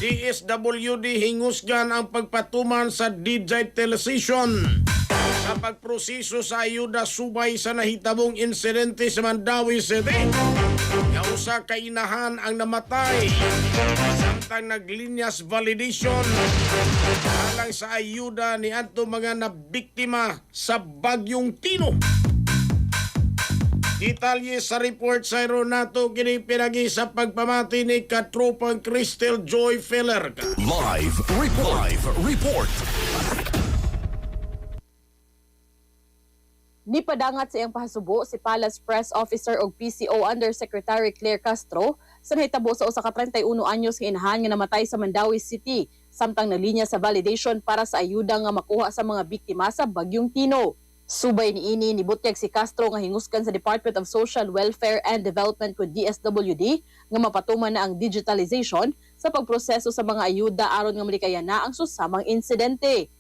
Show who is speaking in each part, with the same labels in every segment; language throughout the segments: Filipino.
Speaker 1: DSWD hingusgan ang pagpatuman sa DJ Television sa pagproseso sa ayuda subay sa nahitabong insidente sa Mandawi City. Nga usa ka inahan ang namatay samtang naglinyas validation alang sa ayuda ni adto mga nabiktima sa Bagyong Tino. Detalye sa report sa Ronato kini pinagi sa pagpamati ni katropang Crystal Joy Feller.
Speaker 2: Live report.
Speaker 3: Nipadangat sa iyang pahasubo si Palace Press Officer o PCO Undersecretary Claire Castro sa nahitabo sa usa ka 31 anyos nga inahan nga namatay sa Mandawi City samtang nalinya sa validation para sa ayuda nga makuha sa mga biktima sa Bagyong Tino. Subay niini nibutyag si Castro nga hinguskan sa Department of Social Welfare and Development ko DSWD nga mapatuman na ang digitalization sa pagproseso sa mga ayuda aron nga malikayan na ang susamang insidente.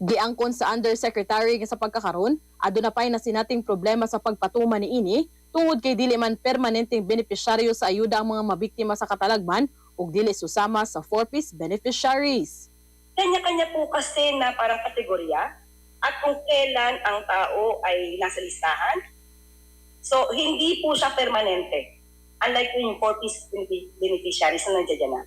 Speaker 3: Giangkon sa Undersecretary nga sa pagkakaron, aduna pay na sinating problema sa pagpatuman niini tungod kay dili man permanenteng benepisyaryo sa ayuda ang mga mabiktima sa katalagman ug dili susama sa 4-piece beneficiaries.
Speaker 4: Kanya-kanya po kasi na parang kategorya at kung kailan ang tao ay nasa listahan. So, hindi po siya permanente. Unlike po yung 4-piece beneficiaries na nandiyan na.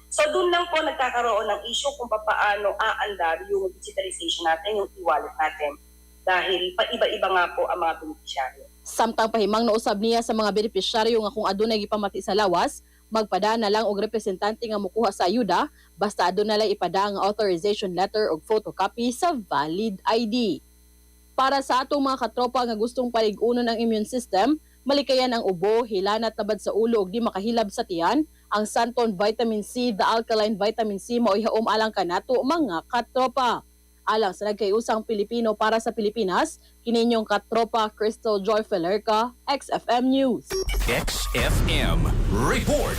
Speaker 4: So, doon lang po nagkakaroon ng issue kung paano aandar yung digitalization natin, yung e-wallet natin. Dahil iba-iba nga po ang mga beneficiaryo.
Speaker 3: Samtang pahimang nausab niya sa mga benepisyaryo nga kung adunay gipamati sa lawas, magpada na lang og representante nga mokuha sa ayuda basta aduna lang ipada ang authorization letter og photocopy sa valid ID. Para sa atong mga katropa nga gustong palig-unon ang immune system, malikayan ang ubo, hilanat tabad sa ulo ug di makahilab sa tiyan, ang Santon Vitamin C, the alkaline vitamin C mao ihaom alang kanato mga katropa. Alang sa nagkayusang Pilipino para sa Pilipinas, kininyong katropa Crystal Joy Feller, XFM News.
Speaker 2: XFM report.